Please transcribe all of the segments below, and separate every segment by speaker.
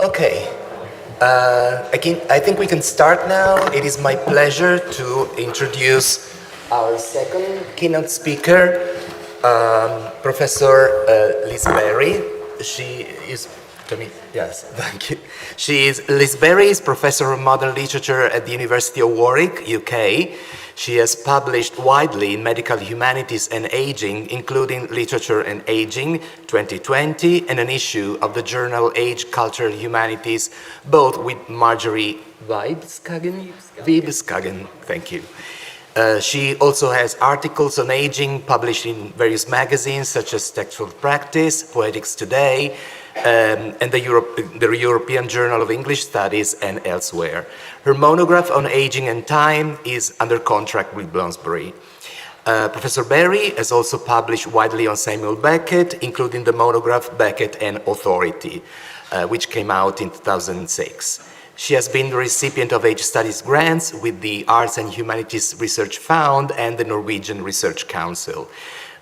Speaker 1: Okay, I think we can start now. It is my pleasure to introduce our second keynote speaker, Professor Liz Berry. She is, yes, thank you. Liz Berry is Professor of Modern Literature at the University of Warwick, UK. She has published widely in medical humanities and aging, including Literature and Aging 2020 and an issue of the journal Age, Cultural Humanities, both with Marjorie Vibskagen, thank you. She also has articles on aging published in various magazines such as Textual Practice, Poetics Today, and the European Journal of English Studies and elsewhere. Her monograph on aging and time is under contract with Bloomsbury. Professor Berry has also published widely on Samuel Beckett, including the monograph Beckett and Authority, which came out in 2006. She has been the recipient of Age Studies grants with the Arts and Humanities Research Fund and the Norwegian Research Council.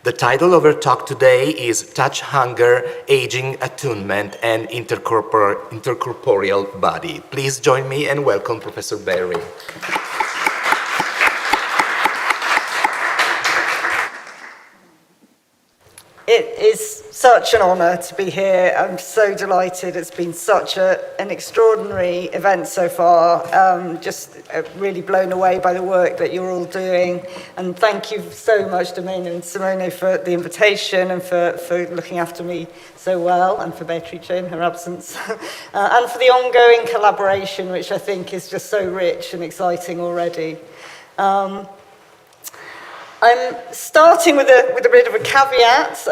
Speaker 1: The title of her talk today is Touch, Hunger, Aging, Attunement, and Intercorporeal Body. Please join me and welcome Professor Berry.
Speaker 2: It is such an honor to be here. I'm so delighted. It's been such an extraordinary event so far. Just really blown away by the work that you're all doing. And thank you so much, Domain and Simone, for the invitation and for looking after me so well, and for Beatrice in her absence. And for the ongoing collaboration, which I think is just so rich and exciting already. I'm starting with a bit of a caveat,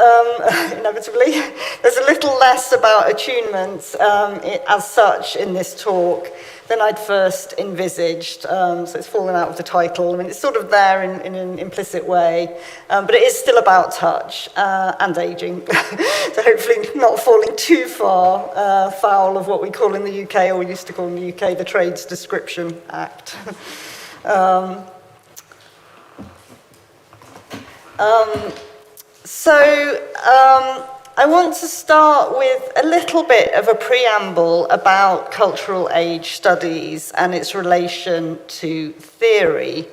Speaker 2: inevitably. There's a little less about attunement as such in this talk than I'd first envisaged, so it's fallen out of the title. I mean, it's sort of there in an implicit way, but it is still about touch and aging, so hopefully not falling too far foul of what we call in the UK, or we used to call in the UK, the Trades Description Act. I want to start with a little bit of a preamble about cultural age studies and its relation to theory.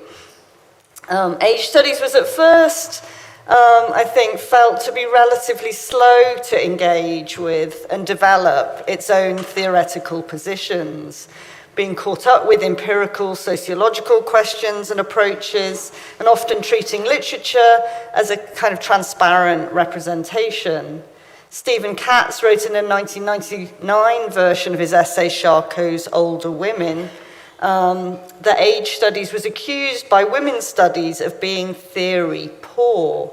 Speaker 2: Age studies was at first, I think, felt to be relatively slow to engage with and develop its own theoretical positions, being caught up with empirical sociological questions and approaches, and often treating literature as a kind of transparent representation. Stephen Katz wrote in a 1999 version of his essay Charcot's Older Women that age studies was accused by women's studies of being theory poor.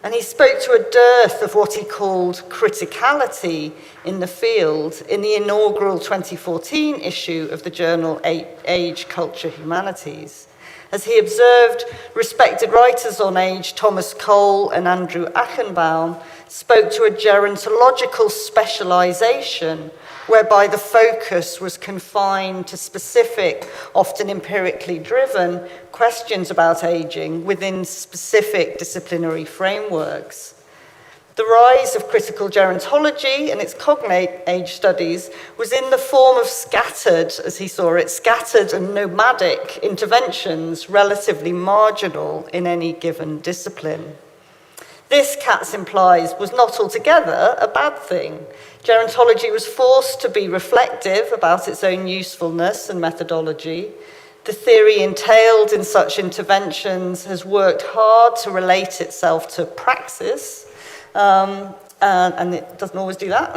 Speaker 2: And he spoke to a dearth of what he called criticality in the field in the inaugural 2014 issue of the journal Age, Culture, Humanities. As he observed, respected writers on age Thomas Cole and Andrew Achenbaum spoke to a gerontological specialization whereby the focus was confined to specific, often empirically driven, questions about aging within specific disciplinary frameworks. The rise of critical gerontology and its cognate age studies was in the form of scattered, as he saw it, scattered and nomadic interventions, relatively marginal in any given discipline. This, Katz implies, was not altogether a bad thing. Gerontology was forced to be reflective about its own usefulness and methodology. The theory entailed in such interventions has worked hard to relate itself to praxis, and it doesn't always do that.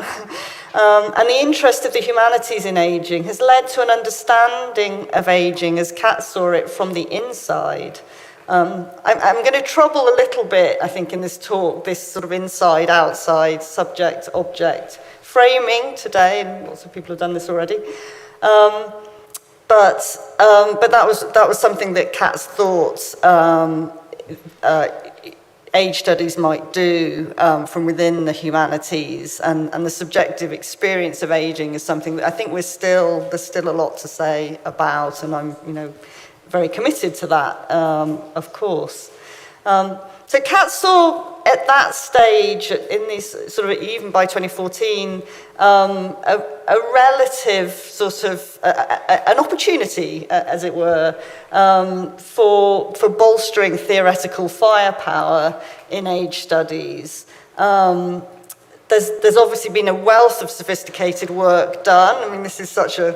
Speaker 2: And the interest of the humanities in aging has led to an understanding of aging as Katz saw it from the inside. I'm going to trouble a little bit, I think, in this talk, this sort of inside-outside subject-object framing today, and lots of people have done this already. But that was something that Katz thought age studies might do from within the humanities, and the subjective experience of aging is something that I think there's still a lot to say about, and I'm very committed to that, of course. So Katz saw at that stage, in these sort of even by 2014, a relative sort of an opportunity, as it were, for bolstering theoretical firepower in age studies. There's obviously been a wealth of sophisticated work done. I mean, this is such a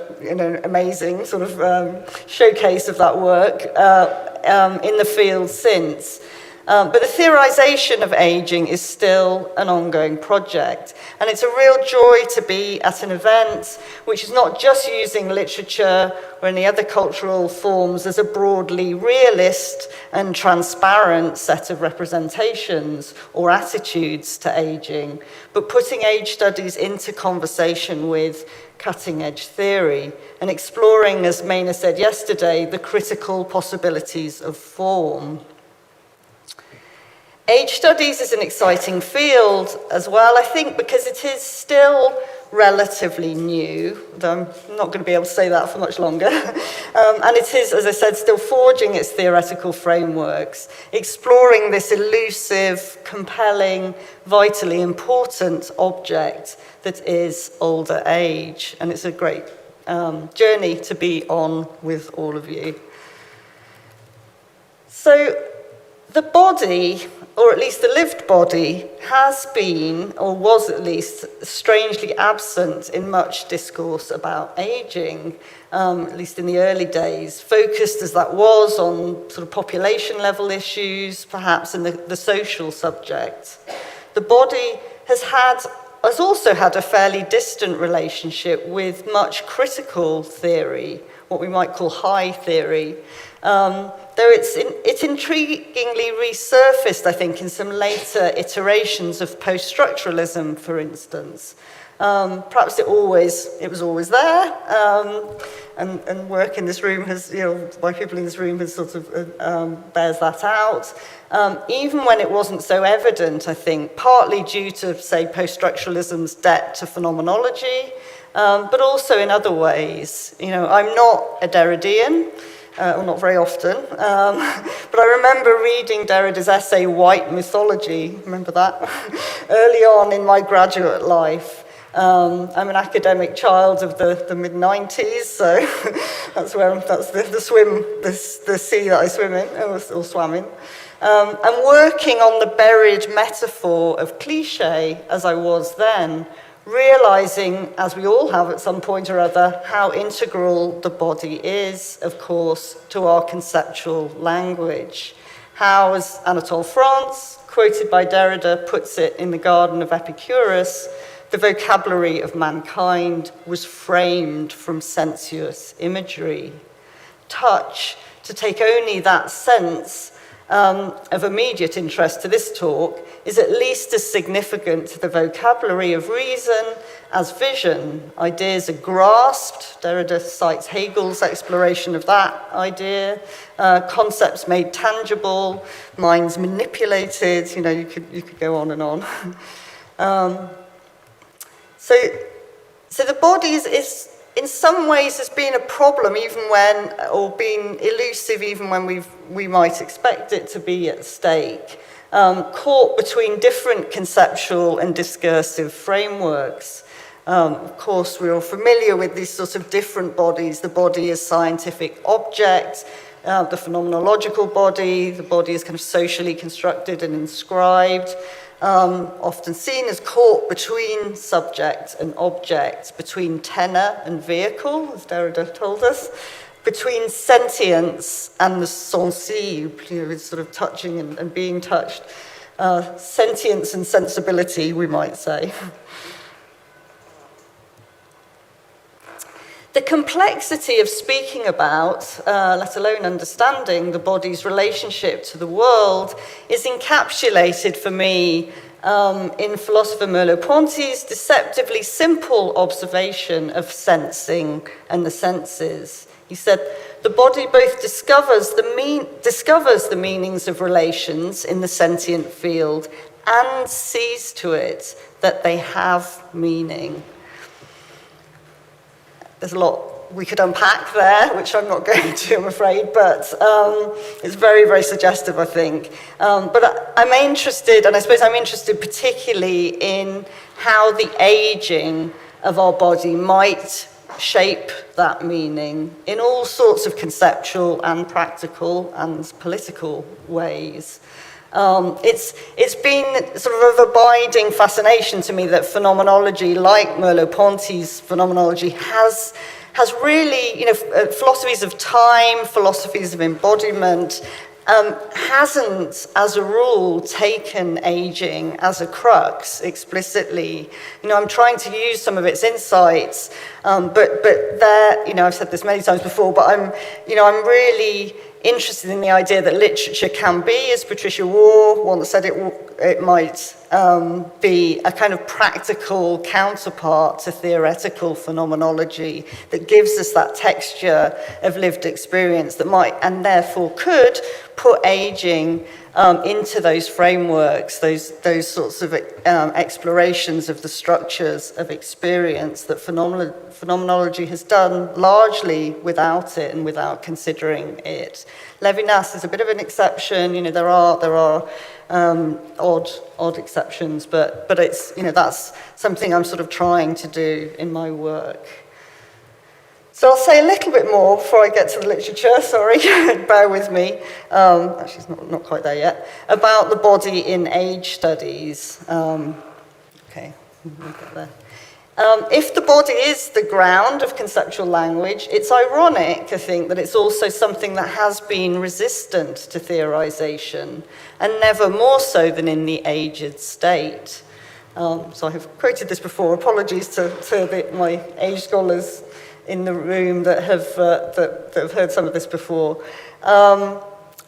Speaker 2: amazing sort of showcase of that work in the field since. But the theorization of aging is still an ongoing project. And it's a real joy to be at an event which is not just using literature or any other cultural forms as a broadly realist and transparent set of representations or attitudes to aging, but putting age studies into conversation with cutting-edge theory and exploring, as Maina said yesterday, the critical possibilities of form. Age studies is an exciting field as well, I think, because it is still relatively new, though I'm not going to be able to say that for much longer. And it is, as I said, still forging its theoretical frameworks, exploring this elusive, compelling, vitally important object that is older age. And it's a great journey to be on with all of you. So the body, or at least the lived body, has been, or was at least, strangely absent in much discourse about aging, at least in the early days, focused as that was on sort of population level issues, perhaps in the social subject. The body has also had a fairly distant relationship with much critical theory, what we might call high theory, though it intriguingly resurfaced, I think, in some later iterations of post-structuralism, for instance. Perhaps it was always there, and work in this room has, by people in this room has sort of bears that out. Even when it wasn't so evident, I think, partly due to, say, post-structuralism's debt to phenomenology, but also in other ways. I'm not a Derridean, or not very often, but I remember reading Derrida's essay, White Mythology, remember that? Early on in my graduate life. I'm an academic child of the mid-90s, so that's the sea that I swim in, or swam in. And working on the buried metaphor of cliché, as I was then, realizing, as we all have at some point or other, how integral the body is, of course, to our conceptual language. How, as Anatole France, quoted by Derrida, puts it in the Garden of Epicurus, the vocabulary of mankind was framed from sensuous imagery. Touch, to take only that sense of immediate interest to this talk, is at least as significant to the vocabulary of reason as vision. Ideas are grasped. Derrida cites Hegel's exploration of that idea. Concepts made tangible, minds manipulated. You could go on and on. So the body is in some ways has been a problem or been elusive even when we might expect it to be at stake, caught between different conceptual and discursive frameworks. Of course, we're all familiar with these sorts of different bodies. The body as scientific object, the phenomenological body, the body is kind of socially constructed and inscribed, often seen as caught between subject and object, between tenor and vehicle, as Derrida told us, between sentience and the sensible, it's sort of touching and being touched, sentience and sensibility, we might say. The complexity of speaking about, let alone understanding, the body's relationship to the world is encapsulated for me in philosopher Merleau-Ponty's deceptively simple observation of sensing and the senses. He said, the body both discovers the meanings of relations in the sentient field and sees to it that they have meaning. There's a lot we could unpack there, which I'm not going to, I'm afraid, but it's very, very suggestive, I think. But I'm interested, and I suppose I'm interested particularly in how the aging of our body might shape that meaning in all sorts of conceptual and practical and political ways. It's been sort of abiding fascination to me that phenomenology, like Merleau-Ponty's phenomenology, has really, philosophies of time, philosophies of embodiment, hasn't, as a rule, taken aging as a crux explicitly. I'm trying to use some of its insights, but there, I've said this many times before, but I'm really interested in the idea that literature can be, as Patricia Waugh once said it might be, a kind of practical counterpart to theoretical phenomenology that gives us that texture of lived experience that might, and therefore could, put aging into those frameworks, those sorts of explorations of the structures of experience that phenomenology has done largely without it and without considering it. Levinas is a bit of an exception. There are odd exceptions, but it's that's something I'm sort of trying to do in my work. So I'll say a little bit more before I get to the literature, sorry, bear with me. Actually, it's not quite there yet. About the body in age studies. Okay, we'll get there. If the body is the ground of conceptual language, it's ironic, I think, that it's also something that has been resistant to theorization, and never more so than in the aged state. So I have quoted this before. Apologies to my age scholars in the room that have heard some of this before.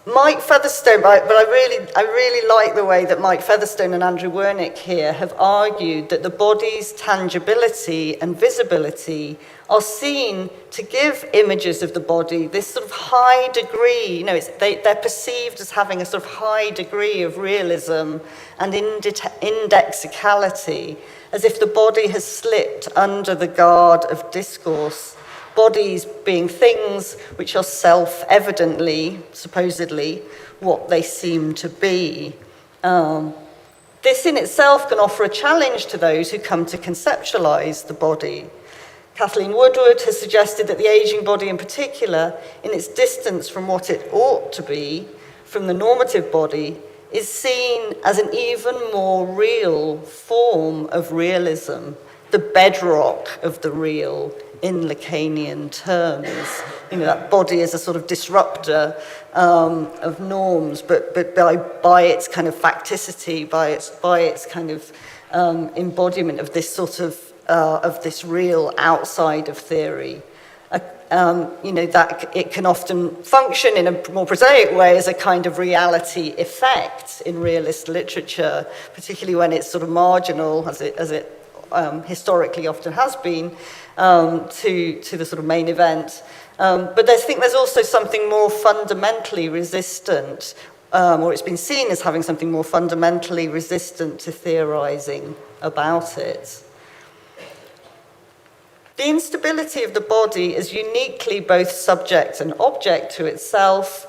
Speaker 2: Mike Featherstone, but I really like the way that Mike Featherstone and Andrew Wernick here have argued that the body's tangibility and visibility are seen to give images of the body this sort of high degree, they're perceived as having a sort of high degree of realism and indexicality, as if the body has slipped under the guard of discourse. Bodies being things which are self-evidently, supposedly, what they seem to be. This in itself can offer a challenge to those who come to conceptualize the body. Kathleen Woodward has suggested that the aging body in particular, in its distance from what it ought to be, from the normative body, is seen as an even more real form of realism, the bedrock of the real, in Lacanian terms. That body is a sort of disruptor of norms, but by its kind of facticity, by its kind of embodiment of this sort of this real outside of theory. That it can often function in a more prosaic way as a kind of reality effect in realist literature, particularly when it's sort of marginal, as it historically often has been, to the sort of main event. But I think there's also something more fundamentally resistant, or it's been seen as having something more fundamentally resistant to theorizing about it. The instability of the body as uniquely both subject and object to itself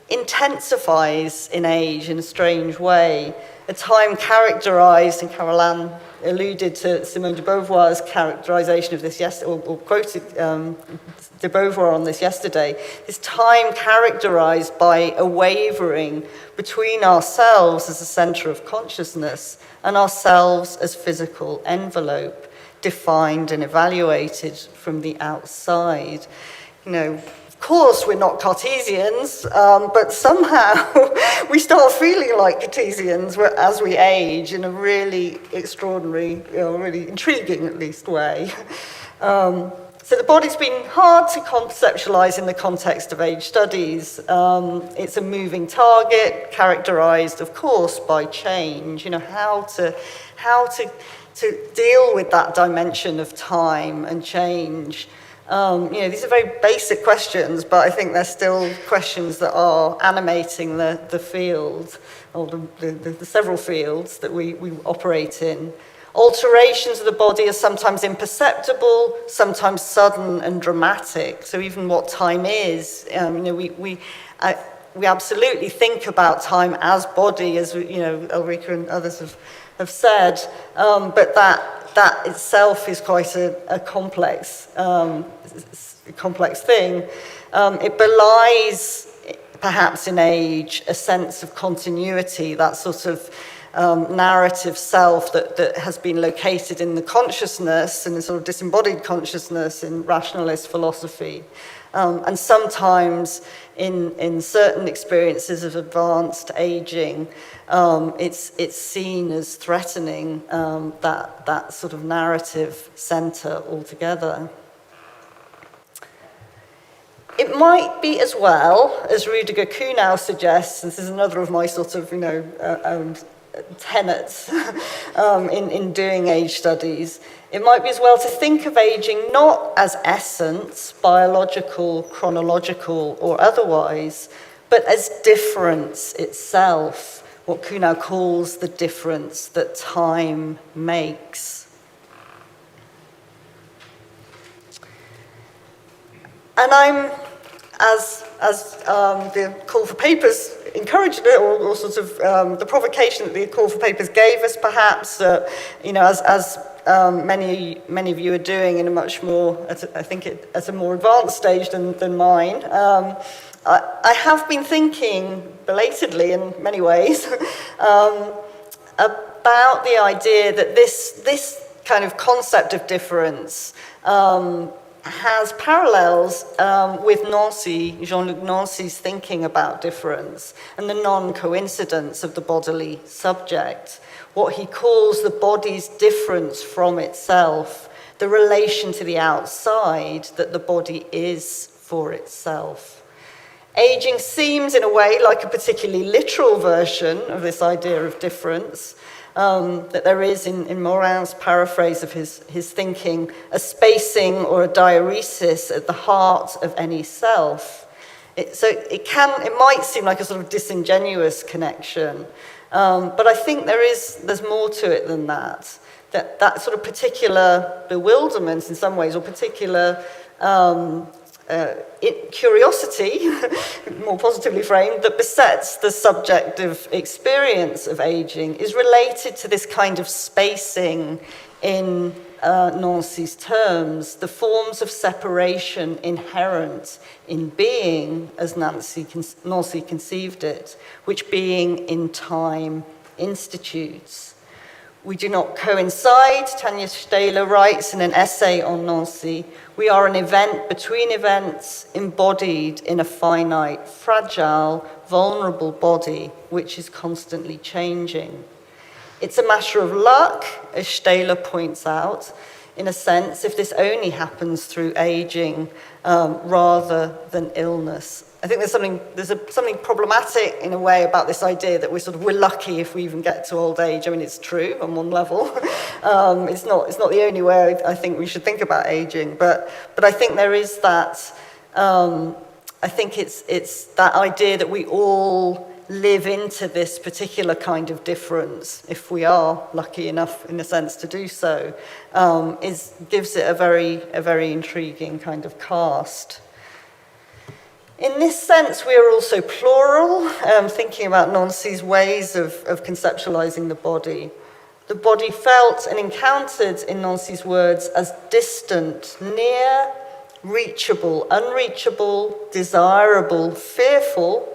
Speaker 2: intensifies in age in a strange way, a time characterized, and Carol Ann alluded to Simone de Beauvoir's characterization of this yesterday, or quoted de Beauvoir on this yesterday, this time characterized by a wavering between ourselves as a center of consciousness and ourselves as physical envelope, defined and evaluated from the outside. Of course, we're not Cartesians, but somehow we start feeling like Cartesians as we age in a really extraordinary, really intriguing at least way. So the body's been hard to conceptualize in the context of age studies. It's a moving target characterized, of course, by change. How to deal with that dimension of time and change. These are very basic questions, but I think they're still questions that are animating the field, or the several fields that we operate in. Alterations of the body are sometimes imperceptible, sometimes sudden and dramatic. So even what time is, we absolutely think about time as body, as Ulrika and others have said, but that itself is quite a complex thing. It belies, perhaps in age, a sense of continuity, that sort of narrative self that has been located in the consciousness, in the sort of disembodied consciousness in rationalist philosophy. And sometimes in certain experiences of advanced aging, it's seen as threatening that sort of narrative center altogether. It might be as well, as Rüdiger Kuhnau suggests, this is another of my sort of, tenets in doing age studies, it might be as well to think of aging not as essence, biological, chronological, or otherwise, but as difference itself, what Kuhnau calls the difference that time makes. And I'm, as the call for papers encouraged it, or sort of the provocation that the call for papers gave us, perhaps, as many of you are doing in a much more, I think, at a more advanced stage than mine. I have been thinking belatedly, in many ways, about the idea that this kind of concept of difference has parallels with Nancy, Jean-Luc Nancy's thinking about difference and the non-coincidence of the bodily subject, what he calls the body's difference from itself, the relation to the outside that the body is for itself. Aging seems, in a way, like a particularly literal version of this idea of difference, that there is, in Morin's paraphrase of his thinking, a spacing or a diaresis at the heart of any self. It might seem like a sort of disingenuous connection, but I think there's more to it than that. That sort of particular bewilderment in some ways, or particular curiosity, more positively framed, that besets the subjective experience of aging is related to this kind of spacing in Nancy's terms, the forms of separation inherent in being, as Nancy conceived it, which being in time institutes. We do not coincide, Tanja Stahler writes in an essay on Nancy. We are an event between events, embodied in a finite, fragile, vulnerable body, which is constantly changing. It's a matter of luck, as Stahler points out, in a sense, if this only happens through aging rather than illness. I think there's something problematic in a way about this idea that we're lucky if we even get to old age. I mean, it's true on one level. It's not the only way I think we should think about aging, but I think there is that. I think it's that idea that we all live into this particular kind of difference, if we are lucky enough, in a sense, to do so, gives it a very intriguing kind of cast. In this sense, we are also plural, thinking about Nancy's ways of conceptualizing the body. The body felt and encountered, in Nancy's words, as distant, near, reachable, unreachable, desirable, fearful,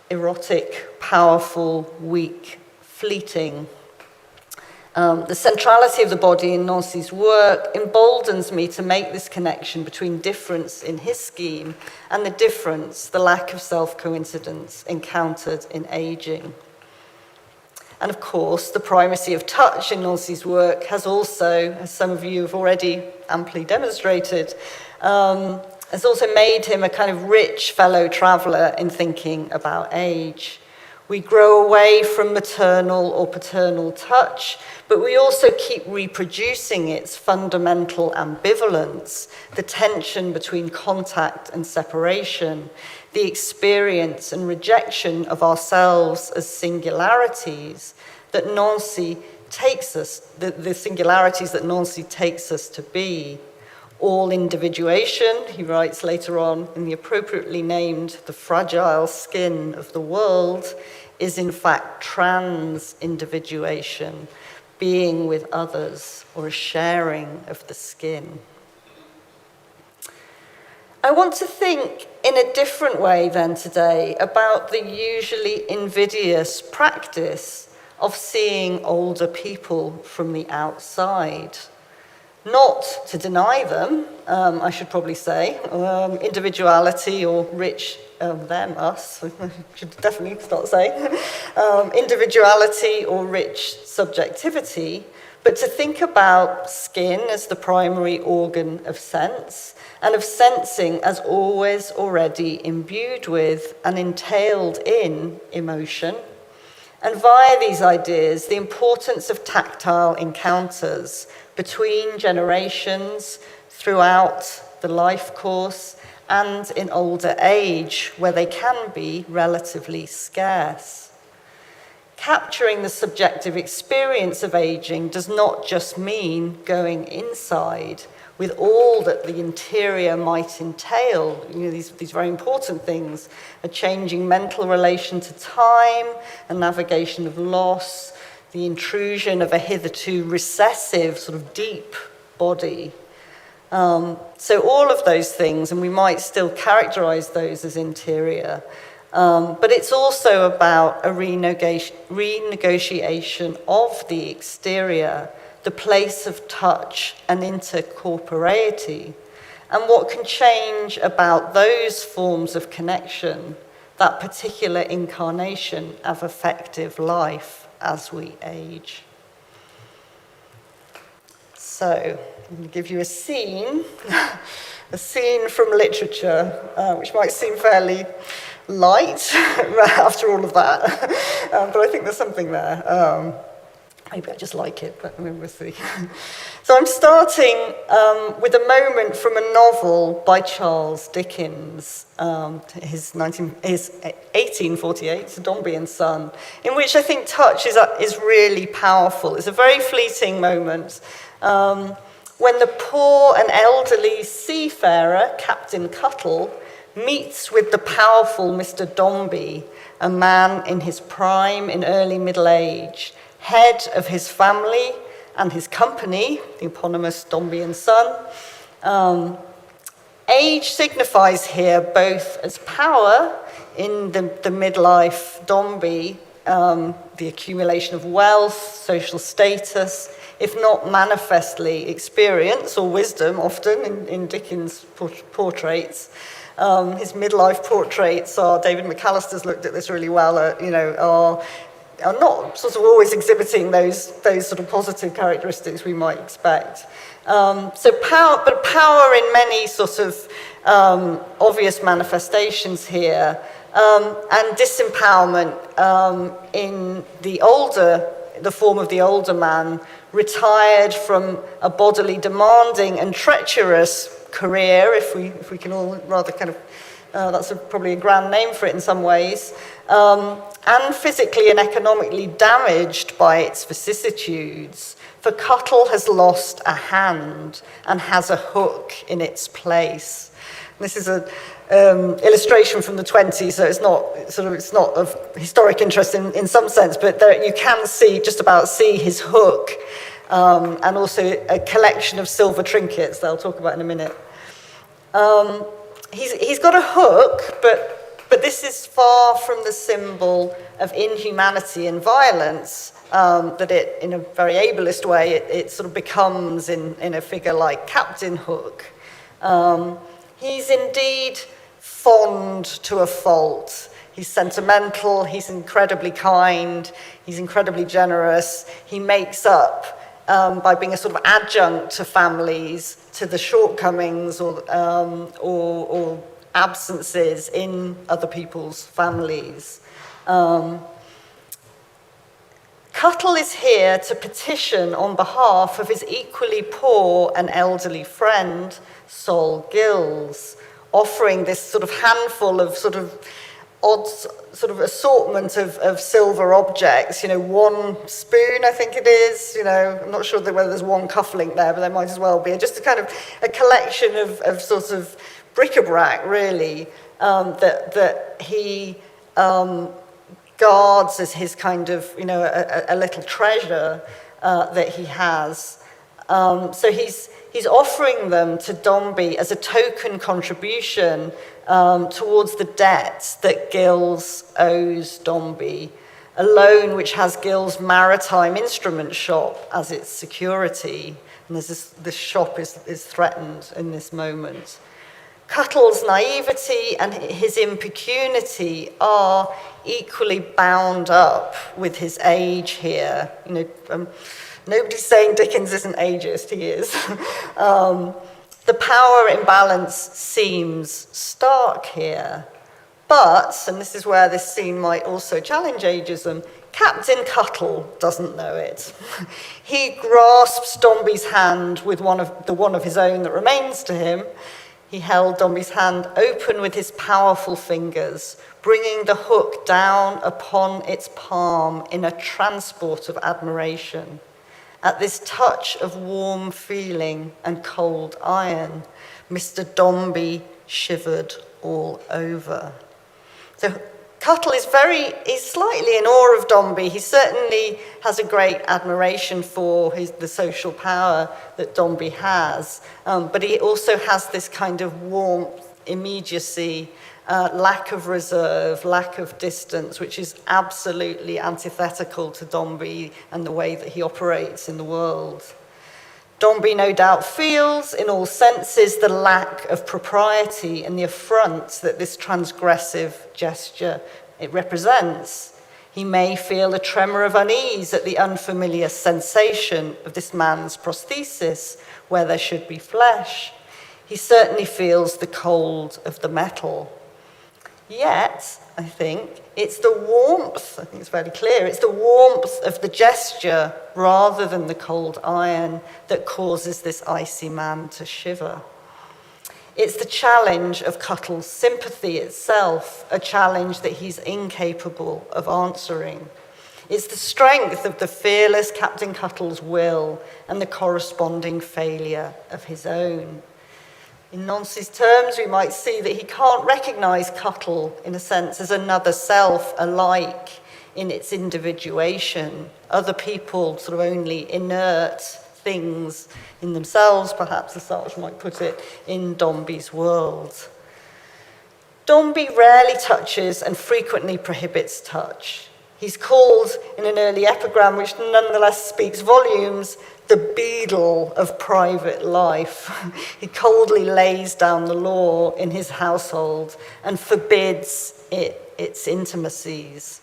Speaker 2: erotic, powerful, weak, fleeting. The centrality of the body in Nancy's work emboldens me to make this connection between difference in his scheme and the difference, the lack of self-coincidence encountered in aging. And of course, the primacy of touch in Nancy's work has also, as some of you have already amply demonstrated, has also made him a kind of rich fellow traveller in thinking about age. We grow away from maternal or paternal touch, but we also keep reproducing its fundamental ambivalence, the tension between contact and separation, the experience and rejection of ourselves as singularities that Nancy takes us, the singularities that Nancy takes us to be. All individuation, he writes later on, in the appropriately named the fragile skin of the world, is in fact trans-individuation, being with others, or a sharing of the skin. I want to think in a different way then today about the usually invidious practice of seeing older people from the outside. Not to deny them, I should probably say, individuality or rich, us, I should definitely start saying, individuality or rich subjectivity, but to think about skin as the primary organ of sense, and of sensing as always already imbued with and entailed in emotion. And via these ideas, the importance of tactile encounters between generations, throughout the life course, and in older age, where they can be relatively scarce. Capturing the subjective experience of aging does not just mean going inside, with all that the interior might entail, these very important things, a changing mental relation to time, a navigation of loss, the intrusion of a hitherto recessive, sort of deep body. So all of those things, and we might still characterize those as interior, but it's also about a renegotiation of the exterior, the place of touch and intercorporeity, and what can change about those forms of connection, that particular incarnation of effective life as we age. So, I'm going to give you a scene from literature, which might seem fairly light after all of that, but I think there's something there. Maybe I just like it, but we'll see. So I'm starting with a moment from a novel by Charles Dickens, his 1848, Dombey and Son, in which I think touch is really powerful. It's a very fleeting moment when the poor and elderly seafarer, Captain Cuttle, meets with the powerful Mr. Dombey, a man in his prime, in early middle age, head of his family and his company, the eponymous Dombey and Son. Age signifies here both as power in the midlife Dombey, the accumulation of wealth, social status, if not manifestly experience or wisdom, often in Dickens' portraits. His midlife portraits are, David McAllister's looked at this really well, are not sort of always exhibiting those sort of positive characteristics we might expect. So power in many sort of obvious manifestations here, and disempowerment in the form of the older man, retired from a bodily demanding and treacherous career, if we can all rather kind of, that's probably a grand name for it in some ways, and physically and economically damaged by its vicissitudes. For Cuttle has lost a hand and has a hook in its place. This is an illustration from the 20s, so it's not of historic interest in some sense, but there, you can just about see his hook, and also a collection of silver trinkets that I'll talk about in a minute. He's got a hook, but this is far from the symbol of inhumanity and violence that it, in a very ableist way, it sort of becomes in a figure like Captain Hook. He's indeed fond to a fault. He's sentimental, he's incredibly kind, he's incredibly generous. He makes up by being a sort of adjunct to families, to the shortcomings or absences in other people's families. Cuttle is here to petition on behalf of his equally poor and elderly friend, Sol Gills, offering this sort of handful of sort of odd sort of assortment of silver objects, one spoon, I think it is, I'm not sure whether there's one cufflink there, but there might as well be. Just a kind of a collection of sort of bric-a-brac, really, that he guards as his kind of, a little treasure that he has. So he's offering them to Dombey as a token contribution towards the debts that Gills owes Dombey, a loan which has Gills' maritime instrument shop as its security. And there's this shop is threatened in this moment. Cuttle's naivety and his impecunity are equally bound up with his age here. Nobody's saying Dickens isn't ageist, he is. The power imbalance seems stark here. But, and this is where this scene might also challenge ageism, Captain Cuttle doesn't know it. He grasps Dombey's hand with one of his own that remains to him. He held Dombey's hand open with his powerful fingers, bringing the hook down upon its palm in a transport of admiration. At this touch of warm feeling and cold iron, Mr. Dombey shivered all over. So Cuttle is slightly in awe of Dombey. He certainly has a great admiration for the social power that Dombey has, but he also has this kind of warmth, immediacy, lack of reserve, lack of distance, which is absolutely antithetical to Dombey and the way that he operates in the world. Dombey no doubt feels in all senses the lack of propriety and the affront that this transgressive gesture it represents. He may feel a tremor of unease at the unfamiliar sensation of this man's prosthesis where there should be flesh. He certainly feels the cold of the metal. Yet, I think, it's the warmth, I think it's very clear, it's the warmth of the gesture rather than the cold iron that causes this icy man to shiver. It's the challenge of Cuttle's sympathy itself, a challenge that he's incapable of answering. It's the strength of the fearless Captain Cuttle's will and the corresponding failure of his own. In Nancy's terms, we might see that he can't recognize Cuttle, in a sense, as another self alike in its individuation. Other people sort of only inert things in themselves, perhaps as Sartre might put it, in Dombey's world. Dombey rarely touches and frequently prohibits touch. He's called, in an early epigram, which nonetheless speaks volumes, the beadle of private life. He coldly lays down the law in his household and forbids its intimacies.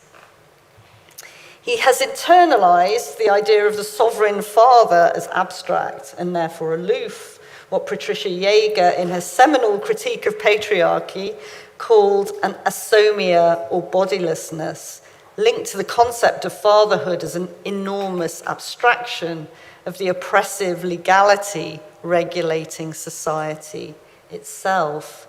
Speaker 2: He has internalized the idea of the sovereign father as abstract and therefore aloof, what Patricia Jaeger, in her seminal critique of patriarchy, called an asomia or bodilessness, linked to the concept of fatherhood as an enormous abstraction of the oppressive legality regulating society itself.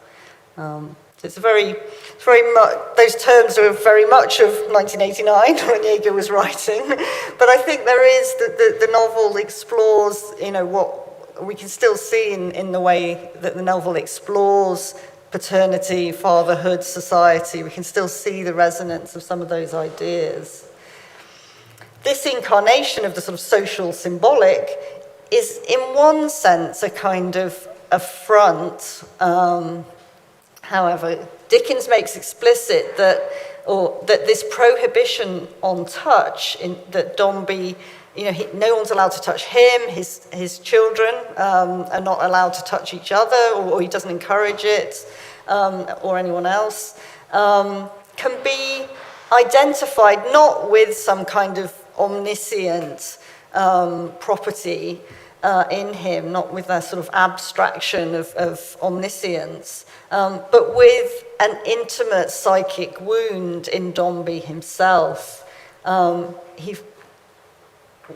Speaker 2: So it's very much, those terms are very much of 1989 when Jaeger was writing, but I think there is, the novel explores, what we can still see in the way that the novel explores paternity, fatherhood, society. We can still see the resonance of some of those ideas. This incarnation of the sort of social symbolic is, in one sense, a kind of affront. However, Dickens makes explicit that this prohibition on touch, that Dombey, no one's allowed to touch him, his children are not allowed to touch each other, or he doesn't encourage it, or anyone else, can be identified not with some kind of omniscient property in him, not with that sort of abstraction of omniscience, but with an intimate psychic wound in Dombey himself.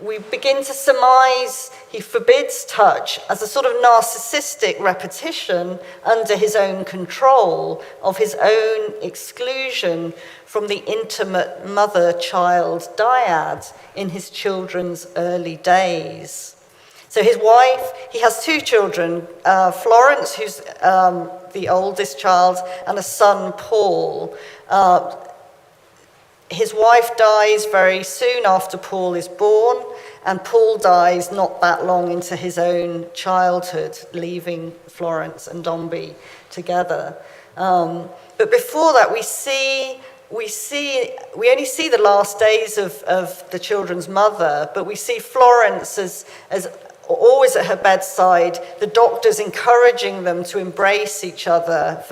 Speaker 2: we begin to surmise he forbids touch as a sort of narcissistic repetition under his own control of his own exclusion from the intimate mother-child dyad in his children's early days. So his wife, he has two children, Florence, who's the oldest child, and a son, Paul. His wife dies very soon after Paul is born, and Paul dies not that long into his own childhood, leaving Florence and Dombey together. But before that, we only see the last days of the children's mother, but we see Florence as always at her bedside, the doctors encouraging them to embrace each other,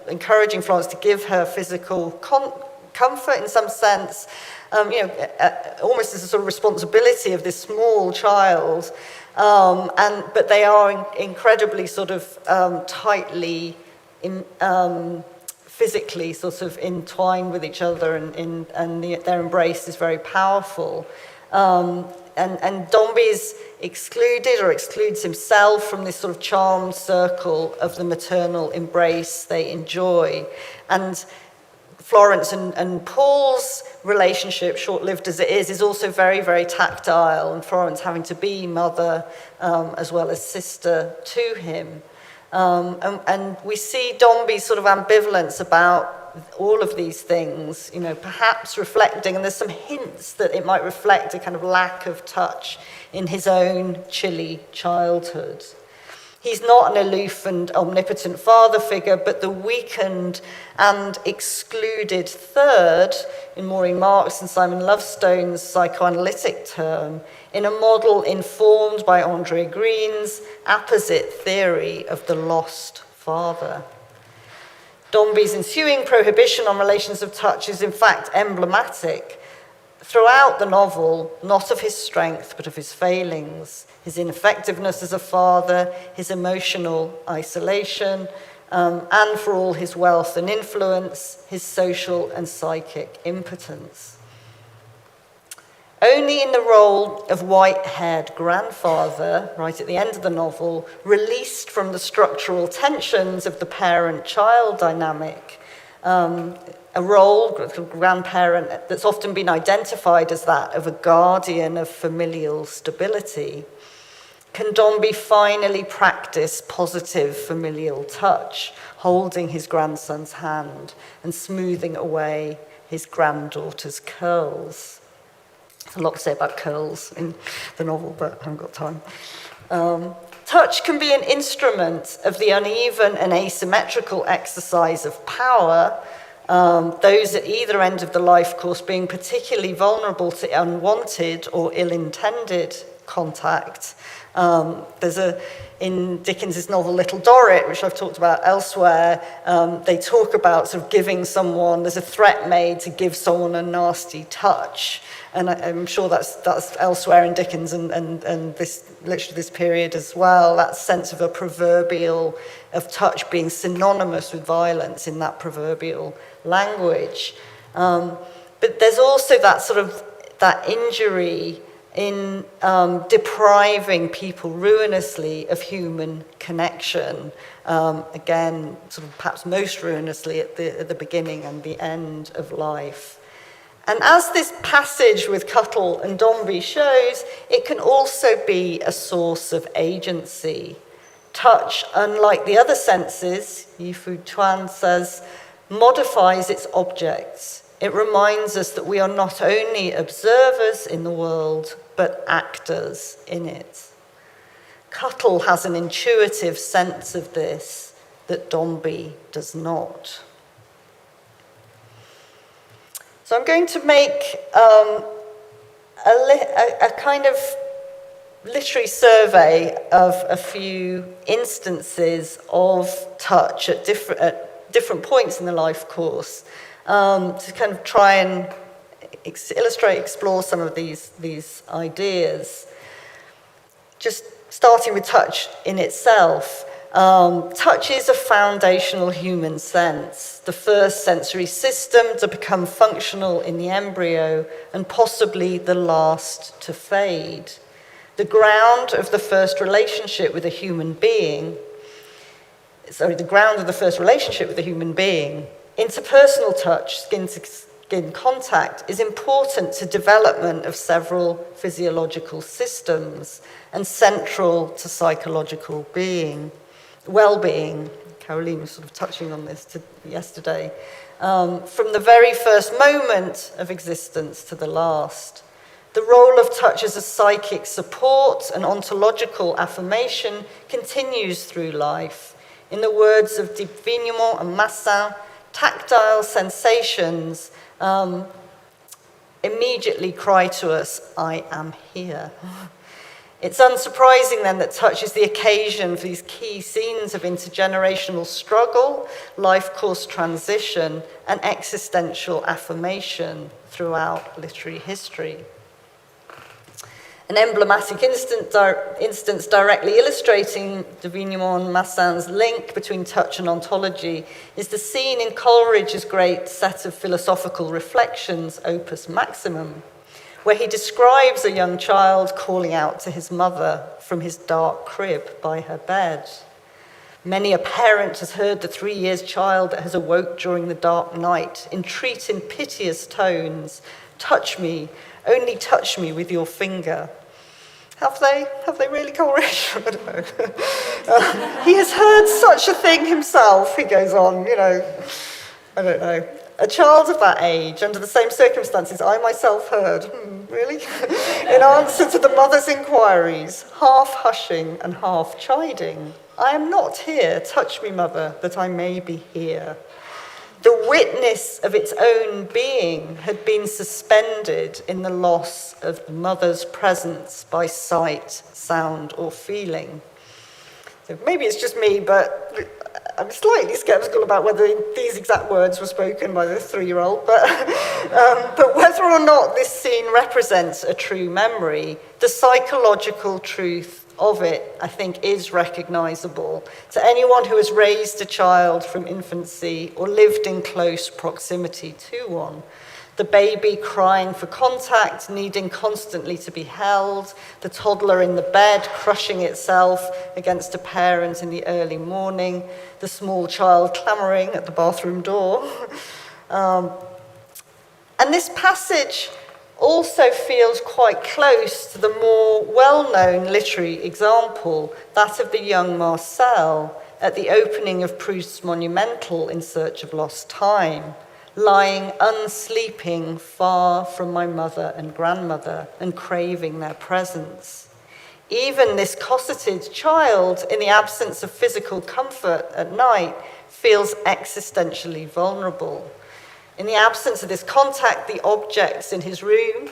Speaker 2: encouraging Florence to give her physical comfort in some sense, almost as a sort of responsibility of this small child, but they are incredibly sort of tightly, physically sort of entwined with each other, and their embrace is very powerful. And Dombey's excluded or excludes himself from this sort of charmed circle of the maternal embrace they enjoy. And Florence and Paul's relationship, short-lived as it is also very, very tactile, and Florence having to be mother as well as sister to him. And we see Dombey's sort of ambivalence about all of these things, perhaps reflecting, and there's some hints that it might reflect a kind of lack of touch in his own chilly childhood. He's not an aloof and omnipotent father figure, but the weakened and excluded third, in Maureen Marks and Simon Lovestone's psychoanalytic term, in a model informed by Andre Green's apposite theory of the lost father. Dombey's ensuing prohibition on relations of touch is in fact emblematic throughout the novel, not of his strength, but of his failings, his ineffectiveness as a father, his emotional isolation, and for all his wealth and influence, his social and psychic impotence. Only in the role of white-haired grandfather, right at the end of the novel, released from the structural tensions of the parent-child dynamic, a role, grandparent, that's often been identified as that of a guardian of familial stability, can Dombey finally practice positive familial touch, holding his grandson's hand and smoothing away his granddaughter's curls. There's a lot to say about curls in the novel, but I haven't got time. Touch can be an instrument of the uneven and asymmetrical exercise of power, those at either end of the life course being particularly vulnerable to unwanted or ill-intended contact. In Dickens's novel Little Dorrit, which I've talked about elsewhere, they talk about sort of giving someone, there's a threat made to give someone a nasty touch. And I'm sure that's elsewhere in Dickens and this period as well, that sense of a proverbial, of touch being synonymous with violence in that proverbial language. But there's also that sort of, that injury in depriving people ruinously of human connection. Again, sort of perhaps most ruinously at the beginning and the end of life. And as this passage with Cuttle and Dombey shows, it can also be a source of agency. Touch, unlike the other senses, Yi-Fu Tuan says, modifies its objects. It reminds us that we are not only observers in the world, but actors in it. Cuttle has an intuitive sense of this that Dombey does not. So I'm going to make a kind of literary survey of a few instances of touch at different points in the life course, to kind of try and explore some of these ideas. Just starting with touch in itself. Touch is a foundational human sense, the first sensory system to become functional in the embryo and possibly the last to fade. The ground of the first relationship with a human being, interpersonal touch, skin-to-skin contact, is important to development of several physiological systems and central to psychological well-being. Caroline was sort of touching on this yesterday. From the very first moment of existence to the last. The role of touch as a psychic support and ontological affirmation continues through life. In the words of Attunement and Massin, tactile sensations immediately cry to us, "I am here." It's unsurprising then that touch is the occasion for these key scenes of intergenerational struggle, life course transition, and existential affirmation throughout literary history. An emblematic instance directly illustrating Attunement and Massin's link between touch and ontology is the scene in Coleridge's great set of philosophical reflections, Opus Maximum, where he describes a young child calling out to his mother from his dark crib by her bed. Many a parent has heard the 3 years child that has awoke during the dark night entreat in piteous tones, "Touch me, only touch me with your finger." Have they really, Coleridge? I don't know. He has heard such a thing himself, he goes on, I don't know. A child of that age, under the same circumstances I myself heard, really? In answer to the mother's inquiries, half hushing and half chiding, "I am not here, touch me, mother, that I may be here." The witness of its own being had been suspended in the loss of the mother's presence by sight, sound, or feeling. So maybe it's just me, but I'm slightly skeptical about whether these exact words were spoken by the 3-year-old, but whether or not this scene represents a true memory, the psychological truth of it, I think, is recognizable to anyone who has raised a child from infancy or lived in close proximity to one. The baby crying for contact, needing constantly to be held, the toddler in the bed crushing itself against a parent in the early morning, the small child clamoring at the bathroom door. And this passage also feels quite close to the more well-known literary example, that of the young Marcel at the opening of Proust's monumental In Search of Lost Time, lying unsleeping far from my mother and grandmother and craving their presence. Even this cosseted child, in the absence of physical comfort at night, feels existentially vulnerable. In the absence of this contact, the objects in his room,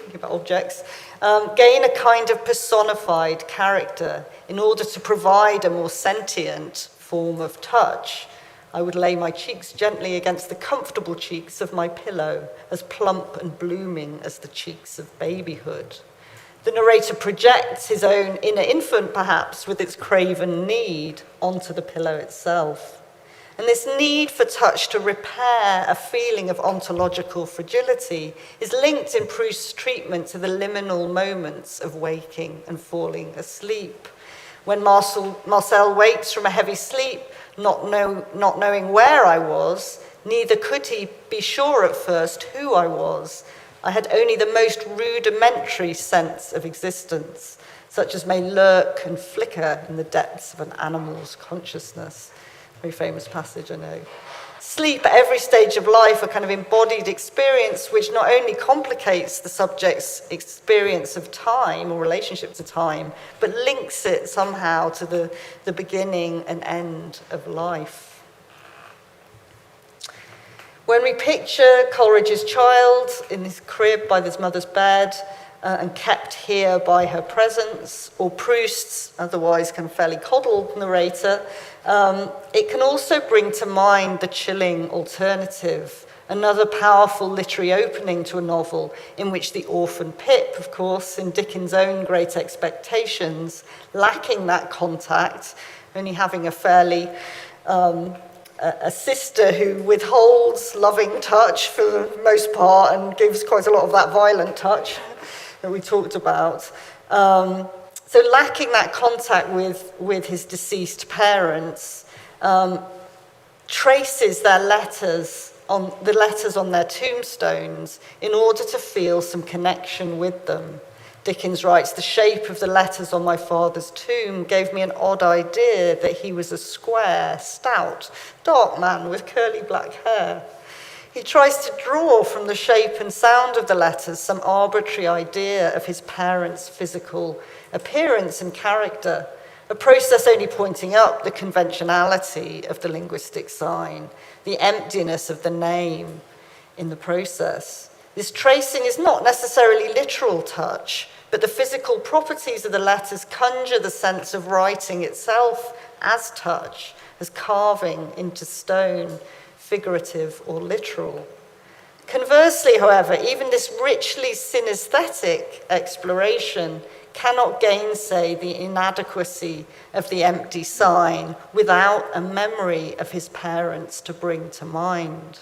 Speaker 2: gain a kind of personified character in order to provide a more sentient form of touch. I would lay my cheeks gently against the comfortable cheeks of my pillow, as plump and blooming as the cheeks of babyhood. The narrator projects his own inner infant, perhaps, with its craven need onto the pillow itself. And this need for touch to repair a feeling of ontological fragility is linked in Proust's treatment to the liminal moments of waking and falling asleep. When Marcel wakes from a heavy sleep, not knowing where I was, neither could he be sure at first who I was. I had only the most rudimentary sense of existence, such as may lurk and flicker in the depths of an animal's consciousness. Very famous passage, I know. Sleep at every stage of life, a kind of embodied experience which not only complicates the subject's experience of time or relationship to time, but links it somehow to the beginning and end of life. When we picture Coleridge's child in his crib by his mother's bed, and kept here by her presence, or Proust's otherwise kind of fairly coddled narrator, it can also bring to mind the chilling alternative, another powerful literary opening to a novel in which the orphan Pip, of course, in Dickens' own Great Expectations, lacking that contact, only having a fairly a sister who withholds loving touch for the most part and gives quite a lot of that violent touch that we talked about. So lacking that contact with his deceased parents, traces their letters on their tombstones in order to feel some connection with them. Dickens writes, "The shape of the letters on my father's tomb gave me an odd idea that he was a square, stout, dark man with curly black hair." He tries to draw from the shape and sound of the letters some arbitrary idea of his parents' physical appearance and character, a process only pointing up the conventionality of the linguistic sign, the emptiness of the name in the process. This tracing is not necessarily literal touch, but the physical properties of the letters conjure the sense of writing itself as touch, as carving into stone, figurative or literal. Conversely, however, even this richly synesthetic exploration cannot gainsay the inadequacy of the empty sign without a memory of his parents to bring to mind.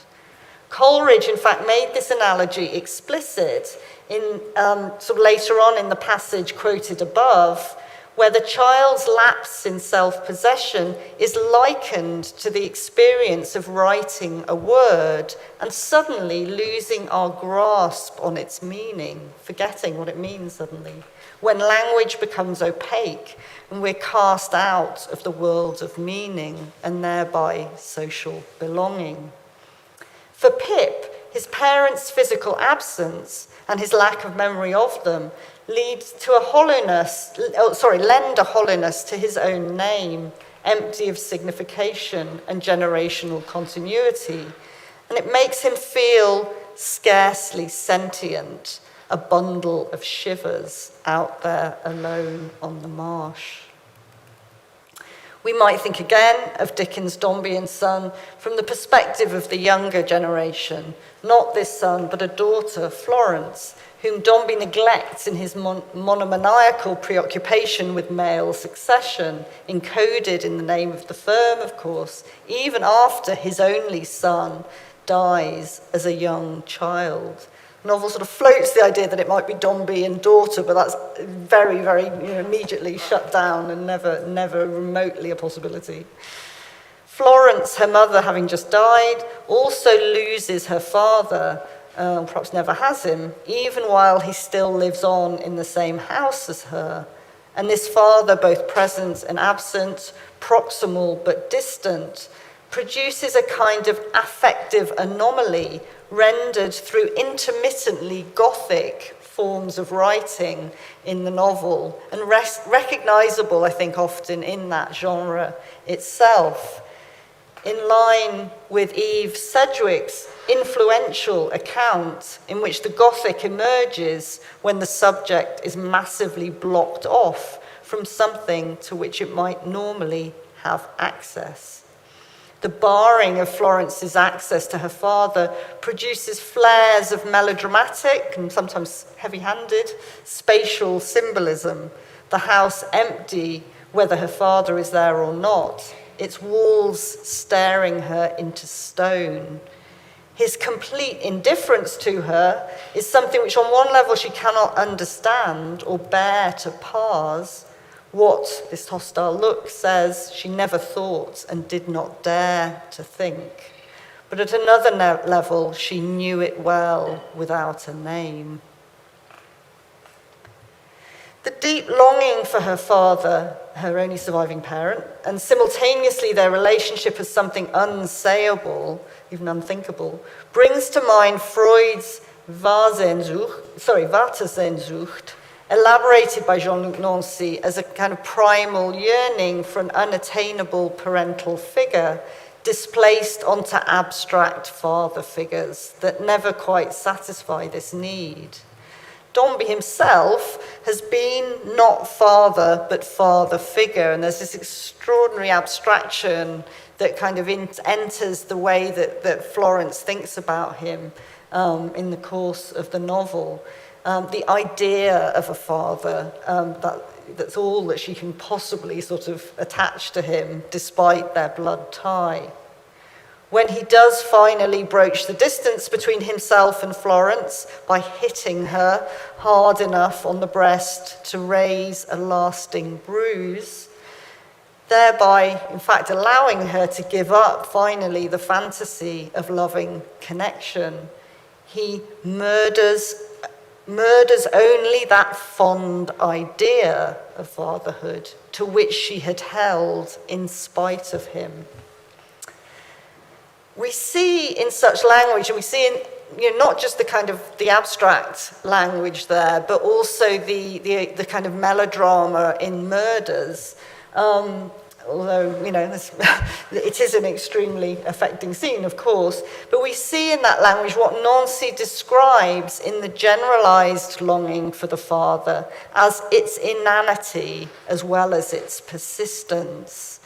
Speaker 2: Coleridge, in fact, made this analogy explicit in sort of later on in the passage quoted above, where the child's lapse in self-possession is likened to the experience of writing a word and suddenly losing our grasp on its meaning, forgetting what it means suddenly, when language becomes opaque and we're cast out of the world of meaning and thereby social belonging. For Pip, his parents' physical absence and his lack of memory of them lend a hollowness to his own name, empty of signification and generational continuity. And it makes him feel scarcely sentient, a bundle of shivers out there alone on the marsh. We might think again of Dickens' Dombey and Son from the perspective of the younger generation, not this son, but a daughter, Florence, whom Dombey neglects in his monomaniacal preoccupation with male succession, encoded in the name of the firm, of course, even after his only son dies as a young child. The novel sort of floats the idea that it might be Dombey and daughter, but that's very, very immediately shut down and never remotely a possibility. Florence, her mother, having just died, also loses her father, perhaps never has him, even while he still lives on in the same house as her. And this father, both present and absent, proximal but distant, produces a kind of affective anomaly rendered through intermittently Gothic forms of writing in the novel, and recognizable, I think, often in that genre itself. In line with Eve Sedgwick's influential account, in which the Gothic emerges when the subject is massively blocked off from something to which it might normally have access. The barring of Florence's access to her father produces flares of melodramatic and sometimes heavy-handed spatial symbolism. The house empty, whether her father is there or not, its walls staring her into stone. His complete indifference to her is something which on one level she cannot understand or bear to parse. What this hostile look says she never thought and did not dare to think. But at another level, she knew it well without a name. The deep longing for her father, her only surviving parent, and simultaneously their relationship as something unsayable, even unthinkable, brings to mind Freud's Vatersehnsucht, elaborated by Jean-Luc Nancy as a kind of primal yearning for an unattainable parental figure displaced onto abstract father figures that never quite satisfy this need. Dombey himself has been not father, but father figure, and there's this extraordinary abstraction that kind of enters the way that Florence thinks about him in the course of the novel. The idea of a father, that that's all that she can possibly sort of attach to him, despite their blood tie. When he does finally broach the distance between himself and Florence by hitting her hard enough on the breast to raise a lasting bruise, thereby, in fact, allowing her to give up finally the fantasy of loving connection, he murders only that fond idea of fatherhood to which she had held in spite of him. We see in such language, and we see in not just the kind of the abstract language there, but also the kind of melodrama in murders. Although, it is an extremely affecting scene, of course, but we see in that language what Nancy describes in the generalized longing for the father as its inanity as well as its persistence.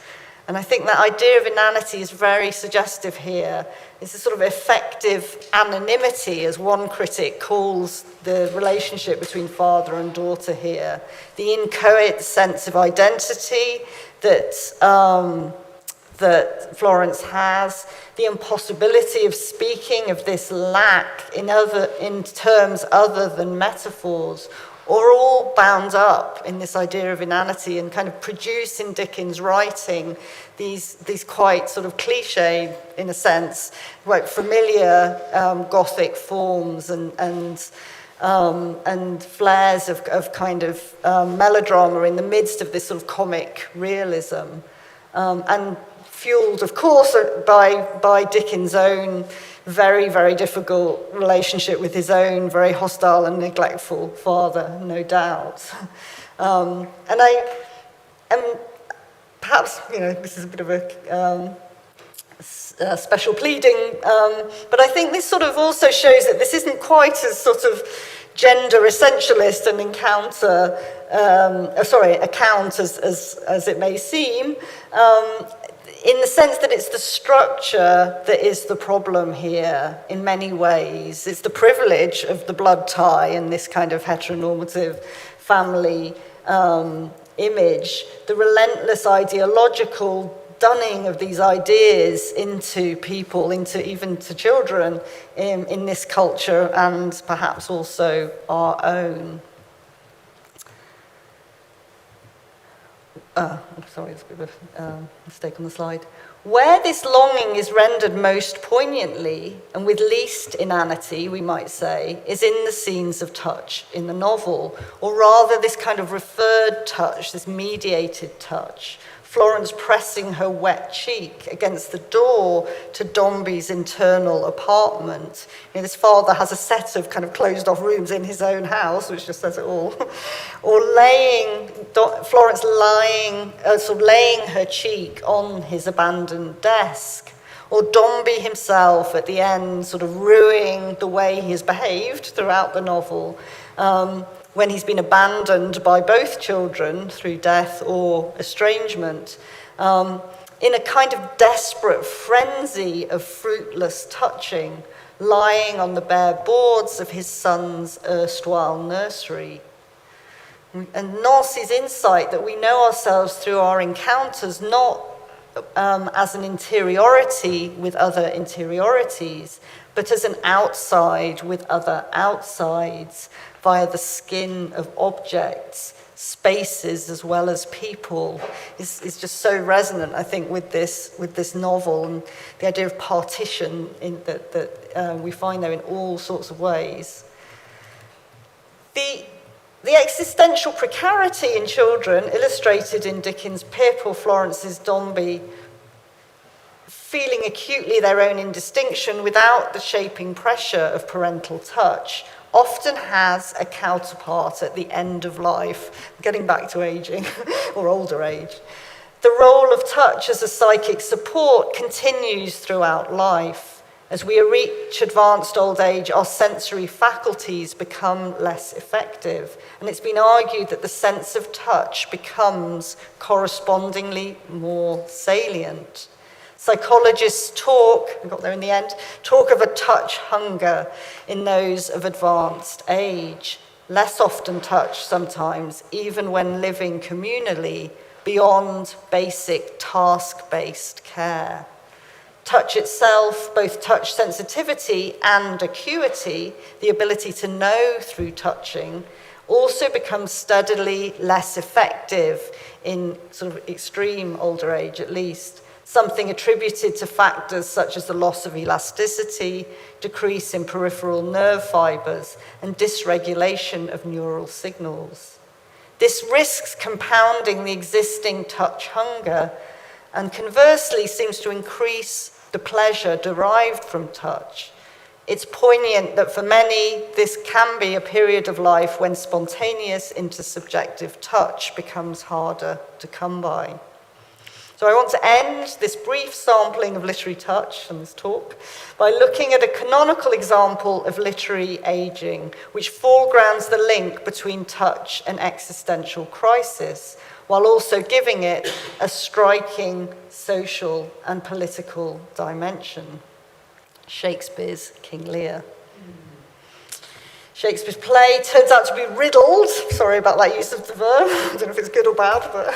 Speaker 2: And I think that idea of inanity is very suggestive here. It's a sort of effective anonymity, as one critic calls the relationship between father and daughter here. The inchoate sense of identity that Florence has, the impossibility of speaking of this lack in terms other than metaphors, are all bound up in this idea of inanity and kind of produce in Dickens' writing these quite sort of cliche, in a sense, quite familiar Gothic forms and flares of kind of melodrama in the midst of this sort of comic realism, and fueled, of course, by Dickens' own very, very difficult relationship with his own very hostile and neglectful father, no doubt. And perhaps, this is a bit of a special pleading, but I think this sort of also shows that this isn't quite as sort of gender essentialist an account as it may seem, in the sense that it's the structure that is the problem here in many ways. It's the privilege of the blood tie and this kind of heteronormative family image, the relentless ideological dunning of these ideas into people, even to children in this culture, and perhaps also our own. Sorry, it's a bit of a mistake on the slide. Where this longing is rendered most poignantly, and with least inanity, we might say, is in the scenes of touch in the novel, or rather this kind of referred touch, this mediated touch. Florence pressing her wet cheek against the door to Dombey's internal apartment. This father has a set of kind of closed off rooms in his own house, which just says it all. Or Florence laying her cheek on his abandoned desk. Or Dombey himself at the end sort of ruining the way he has behaved throughout the novel, when he's been abandoned by both children through death or estrangement, in a kind of desperate frenzy of fruitless touching, lying on the bare boards of his son's erstwhile nursery. And Nancy's insight that we know ourselves through our encounters not as an interiority with other interiorities, but as an outside with other outsides, via the skin of objects, spaces as well as people, is just so resonant, I think, with this novel, and the idea of partition that we find there in all sorts of ways. The existential precarity in children, illustrated in Dickens' Pip or Florence's Dombey, feeling acutely their own indistinction without the shaping pressure of parental touch, often has a counterpart at the end of life, getting back to aging, or older age. The role of touch as a psychic support continues throughout life. As we reach advanced old age, our sensory faculties become less effective, and it's been argued that the sense of touch becomes correspondingly more salient. Psychologists we got there in the end, talk of a touch hunger in those of advanced age, less often touch sometimes, even when living communally beyond basic task-based care. Touch itself, both touch sensitivity and acuity, the ability to know through touching, also becomes steadily less effective in sort of extreme older age at least, something attributed to factors such as the loss of elasticity, decrease in peripheral nerve fibers, and dysregulation of neural signals. This risks compounding the existing touch hunger and conversely seems to increase the pleasure derived from touch. It's poignant that for many, this can be a period of life when spontaneous intersubjective touch becomes harder to come by. So I want to end this brief sampling of literary touch and this talk by looking at a canonical example of literary aging, which foregrounds the link between touch and existential crisis, while also giving it a striking social and political dimension. Shakespeare's King Lear. Shakespeare's play turns out to be riddled, sorry about that use of the verb, I don't know if it's good or bad, but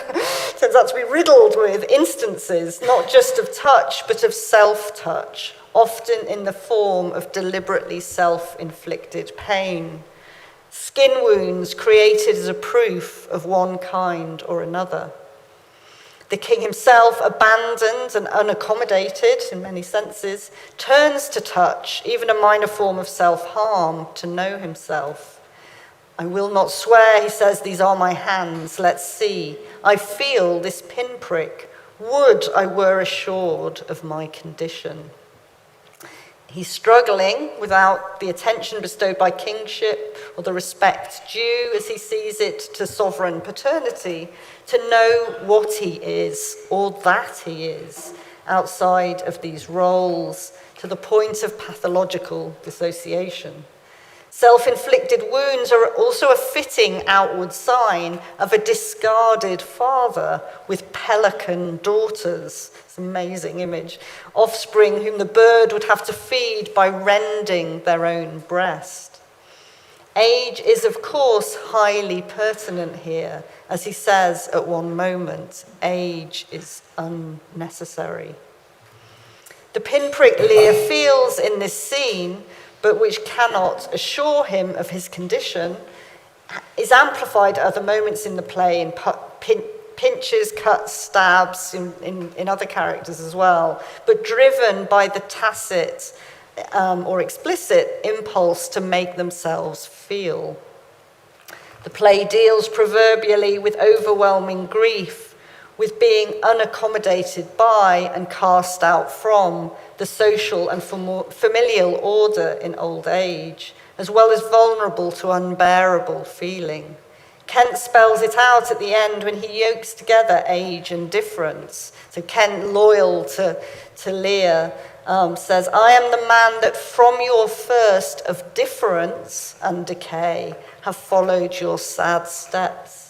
Speaker 2: turns out to be riddled with instances, not just of touch, but of self-touch, often in the form of deliberately self-inflicted pain. Skin wounds created as a proof of one kind or another. The king himself, abandoned and unaccommodated in many senses, turns to touch, even a minor form of self-harm, to know himself. I will not swear, he says, these are my hands, let's see. I feel this pinprick. Would I were assured of my condition. He's struggling without the attention bestowed by kingship or the respect due, as he sees it, to sovereign paternity, to know what he is or that he is outside of these roles, to the point of pathological dissociation. Self-inflicted wounds are also a fitting outward sign of a discarded father with pelican daughters. It's an amazing image. Offspring whom the bird would have to feed by rending their own breast. Age is, of course, highly pertinent here. As he says at one moment, age is unnecessary. The pinprick Lear feels in this scene, but which cannot assure him of his condition, is amplified at other moments in the play in pinches, cuts, stabs in other characters as well, but driven by the tacit or explicit impulse to make themselves feel. The play deals proverbially with overwhelming grief, with being unaccommodated by and cast out from the social and familial order in old age, as well as vulnerable to unbearable feeling. Kent spells it out at the end when he yokes together age and difference. So Kent, loyal to Lear, says, I am the man that from your first of difference and decay have followed your sad steps.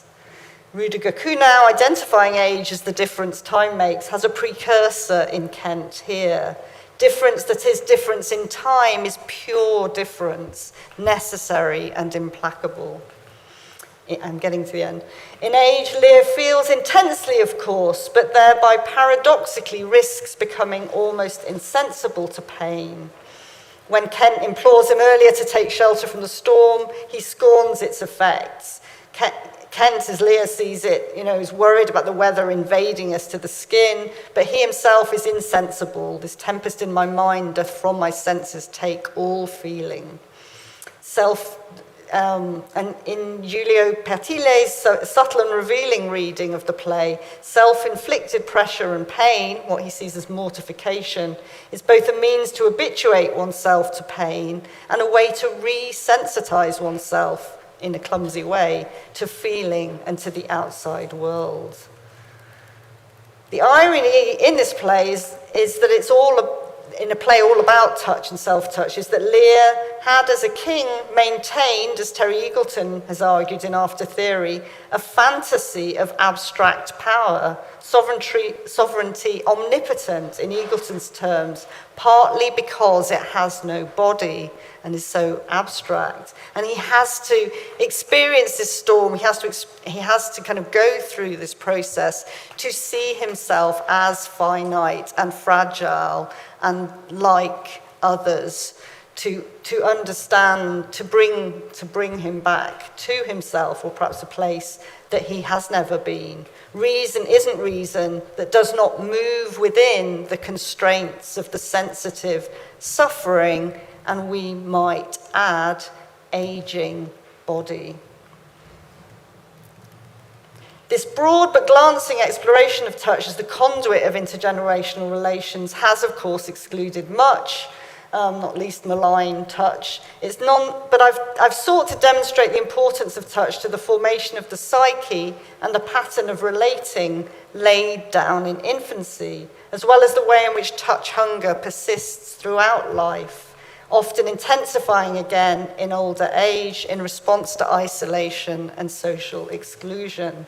Speaker 2: Rudiger Kuhnau, identifying age as the difference time makes, has a precursor in Kent here. Difference that is difference in time is pure difference, necessary and implacable. I'm getting to the end. In age, Lear feels intensely, of course, but thereby paradoxically risks becoming almost insensible to pain. When Kent implores him earlier to take shelter from the storm, he scorns its effects. Kent, as Lear sees it, is worried about the weather invading us to the skin, but he himself is insensible. This tempest in my mind doth from my senses take all feeling. And in Giulio Pertile's subtle and revealing reading of the play, self-inflicted pressure and pain, what he sees as mortification, is both a means to habituate oneself to pain and a way to re-sensitize oneself in a clumsy way to feeling and to the outside world. The irony in this play is that it's in a play all about touch and self-touch, is that Lear had, as a king, maintained, as Terry Eagleton has argued in After Theory, a fantasy of abstract power, sovereignty omnipotent in Eagleton's terms, partly because it has no body and is so abstract. And he has to experience this storm, he has to kind of go through this process to see himself as finite and fragile and like others, to understand, to bring him back to himself, or perhaps a place that he has never been. Reason isn't reason that does not move within the constraints of the sensitive suffering, and we might add, aging body. This broad but glancing exploration of touch as the conduit of intergenerational relations has, of course, excluded much, not least malign touch. But I've sought to demonstrate the importance of touch to the formation of the psyche and the pattern of relating laid down in infancy, as well as the way in which touch hunger persists throughout life, often intensifying again in older age in response to isolation and social exclusion.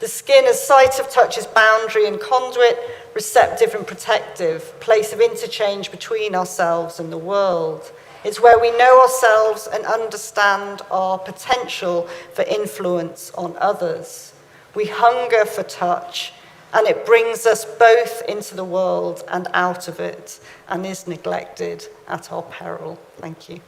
Speaker 2: The skin as site of touch is boundary and conduit, receptive and protective, place of interchange between ourselves and the world. It's where we know ourselves and understand our potential for influence on others. We hunger for touch, and it brings us both into the world and out of it, and is neglected at our peril. Thank you.